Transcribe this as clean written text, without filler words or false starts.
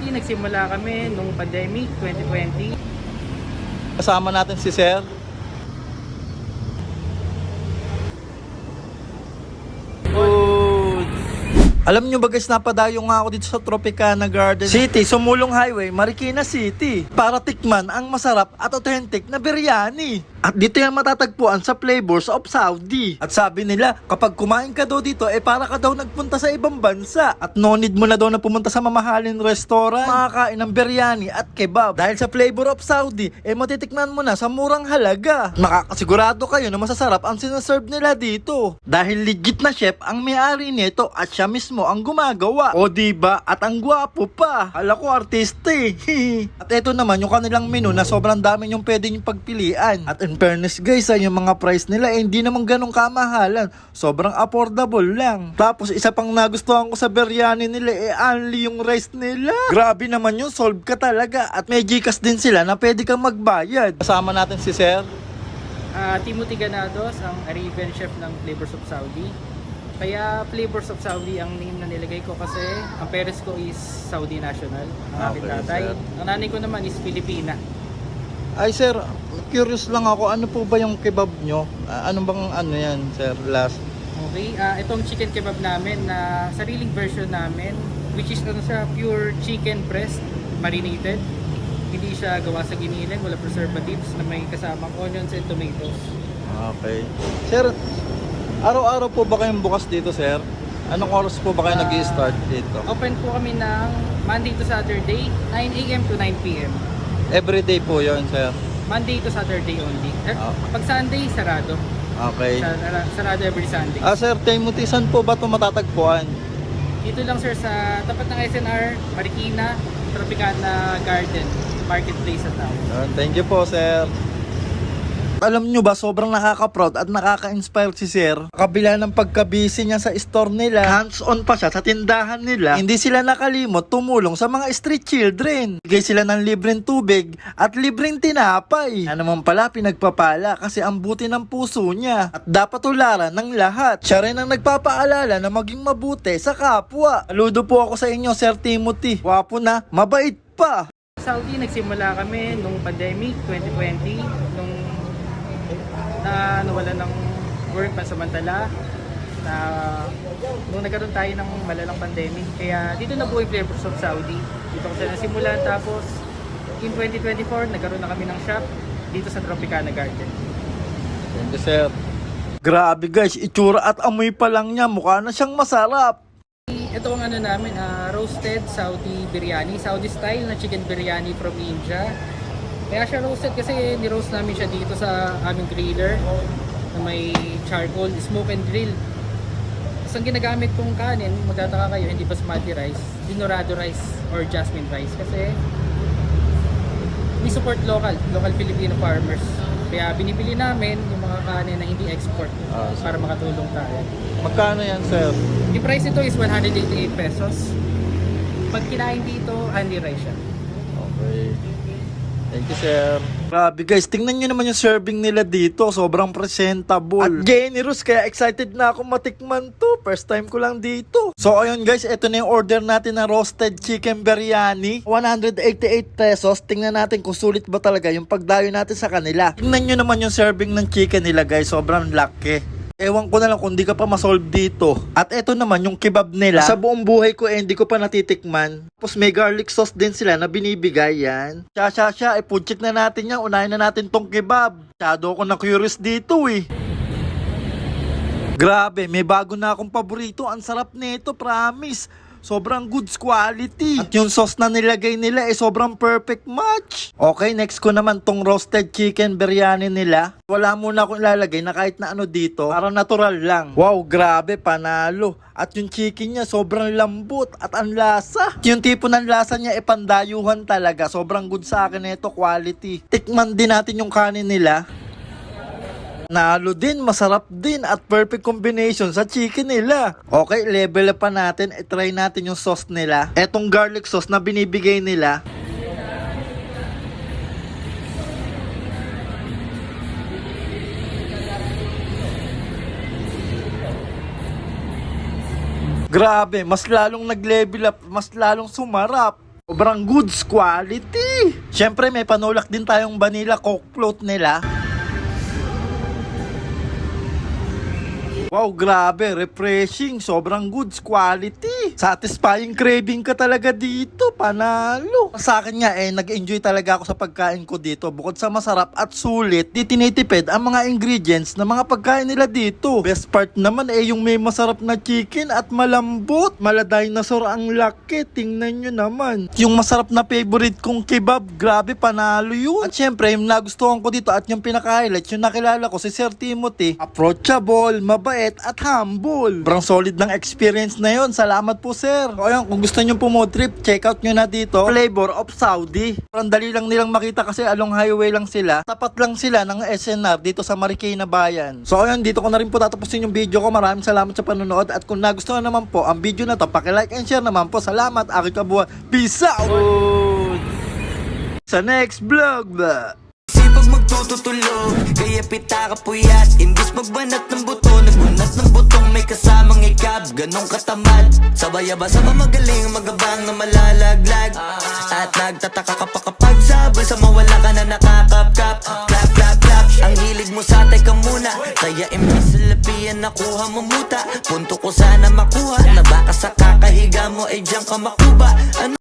Saudi, nagsimula kami nung pandemic 2020. Kasama natin si Sir. Good. Alam nyo ba guys, napadayo nga ako dito sa Tropicana Garden City, Sumulong Highway, Marikina City, para tikman ang masarap at authentic na biryani. At dito yan matatagpuan sa Flavors of Saudi. At sabi nila, kapag kumain ka daw dito, para ka daw nagpunta sa ibang bansa. At no need mo na daw na pumunta sa mamahalin restaurant, makakain ng biryani at kebab. Dahil sa Flavor of Saudi, matitikman mo na sa murang halaga. Makakasigurado kayo na masasarap ang sinaserve nila dito. Dahil legit na chef ang may-ari nito at siya mismo ang gumagawa. O diba? At ang gwapo pa. Hala ko artista At ito naman yung kanilang menu na sobrang dami yung pwede yung pagpilian. At in fairness guys, yung mga price nila hindi naman ganun kamahalan. Sobrang affordable lang. Tapos isa pang nagustuhan ko sa biryani nila only yung rice nila. Grabe naman yun, solve ka talaga. At may Gcash din sila na pwede kang magbayad. Kasama natin si Sir Timothy Ganados, ang Arabian chef ng Flavors of Saudi. Kaya Flavors of Saudi ang name na nilagay ko kasi ang parents ko is Saudi national. Ang aking Okay, tatay. sir. Ang nanay ko naman is Filipina. Ay sir, curious lang ako, ano po ba yung kebab nyo? Ano bang ano yan sir, last? Okay, itong chicken kebab namin na sariling version namin, which is ano siya, pure chicken breast, marinated. Hindi siya gawa sa giniling, wala preservatives na may kasamang onions and tomatoes. Okay. Sir, araw-araw po ba kayong bukas dito sir? Anong oras po ba kayo nag-i-start dito? Open po kami ng Monday to Saturday, 9 a.m. to 9 p.m. Everyday po yon sir? Monday to Saturday only. Ah. Pag Sunday, sarado. Okay. Sarado every Sunday. Sir, Timothy, saan po ba ito matatagpuan? Dito lang sir sa tapat ng SNR, Marikina, Tropicana Garden, Marketplace at Town. Thank you po sir. Alam nyo ba, sobrang nakaka-proud at nakaka-inspire si Sir. Kabila ng pagka-busy niya sa store nila, hands-on pa siya sa tindahan nila. Hindi sila nakalimot tumulong sa mga street children. Bigay sila ng libreng tubig at libreng tinapay. Yan naman pala pinagpapala kasi ang buti ng puso niya. At dapat tularan ng lahat. Siya rin ang nagpapaalala na maging mabuti sa kapwa. Saludo po ako sa inyo, Sir Timothy. Wapo na, mabait pa. Saudi, nagsimula kami nung pandemic 2020, na nawalan ng work pansamantala, na nung nagkaroon tayo ng malalang pandemic. Kaya dito na buhay Flavors of Saudi. Dito ko siya nasimulan, tapos in 2024 nagkaroon na kami ng shop dito sa Tropicana Garden. Thank you sir. Grabe guys, itsura at amoy pa lang niya, mukha na siyang masarap. Ito ang ano namin, roasted Saudi biryani, Saudi style na chicken biryani from India. Kaya siya roasted kasi ni-roast namin siya dito sa aming griller na may charcoal, smoke and grill. Tapos ang ginagamit kong kanin, magtataka kayo, hindi basmati rice, dinorado rice or jasmine rice kasi we support local Filipino farmers. Kaya binibili namin yung mga kanin na hindi export para makatulong tayo. Magkano yan sir? Yung price nito is 188 pesos. Pag kinain dito, only rice siya. Okay. Thank you, sir. Grabe guys, tingnan nyo naman yung serving nila dito. Sobrang presentable. At generous, kaya excited na ako matikman to. First time ko lang dito. So ayun guys, ito na yung order natin na roasted chicken biryani. 188 pesos. Tingnan natin kung sulit ba talaga yung pagdayo natin sa kanila. Tingnan nyo naman yung serving ng chicken nila guys. Sobrang laki. Ewan ko na lang kung di ka pa masolve dito. At eto naman yung kebab nila. Sa buong buhay ko hindi ko pa natitikman. Tapos may garlic sauce din sila na binibigay yan. Siya, food check na natin yan. Unahin na natin tong kebab. Masyado ako na curious dito Grabe, may bago na akong paborito. Ang sarap nito, promise. Sobrang goods quality. At yung sauce na nilagay nila sobrang perfect match. Okay, next ko naman tong roasted chicken biryani nila. Wala muna akong ilalagay na kahit na ano dito. Para natural lang. Wow, grabe, panalo. At yung chicken niya sobrang lambot at ang lasa. At yung tipo ng lasa niya pandayuhan talaga. Sobrang good sa akin ito, quality. Tikman din natin yung kanin nila. Nalo din, masarap din at perfect combination sa chicken nila. Okay, level up pa natin. I-try natin yung sauce nila. Etong garlic sauce na binibigay nila. Grabe, mas lalong nag-level up, mas lalong sumarap. Sobrang goods quality. Syempre may panulak din tayong vanilla coke float nila. Wow, grabe, refreshing, sobrang goods quality. Satisfying craving ka talaga dito, panalo. Sa akin nga nag-enjoy talaga ako sa pagkain ko dito. Bukod sa masarap at sulit, di tinitipid ang mga ingredients ng mga pagkain nila dito. Best part naman yung may masarap na chicken at malambot. Mala dinosaur ang laki, tingnan nyo naman. Yung masarap na favorite kong kebab, grabe, panalo yun. At syempre, yung nagustuhan ko dito at yung pinaka-highlight, yung nakilala ko si Sir Timothy, approachable, mabait, at humble. Sobrang solid ng experience na yon. Salamat po, sir. O ayun, kung gusto nyo po mo trip, check out nyo na dito. Flavor of Saudi. Parang dali lang nilang makita kasi along highway lang sila. Tapat lang sila ng SNR dito sa Marikina Bayan. So ayun, dito ko na rin po tatapusin yung video ko. Maraming salamat sa panonood. At kung nagustuhan naman po ang video na to, paki-like and share naman po. Salamat, Aki Kabuha. Peace out! Sa next vlog ba? Sipag magtututulog, kaya pita ka puyat. Imbis magbanat ng buto, nagbanat ng butong may kasamang ikab. Ganong katamad, sabay-aba sa magaling, magabang na malalaglag. At nagtataka ka pa kapag sabay sa mawala ka na nakakapkap. Clap, clap, clap, ang hilig mo sa teka muna. Kaya imbis sa lapian nakuha mo muta. Punto ko sana makuha, na baka sa kakahiga mo ay diyan ka makuba. Ano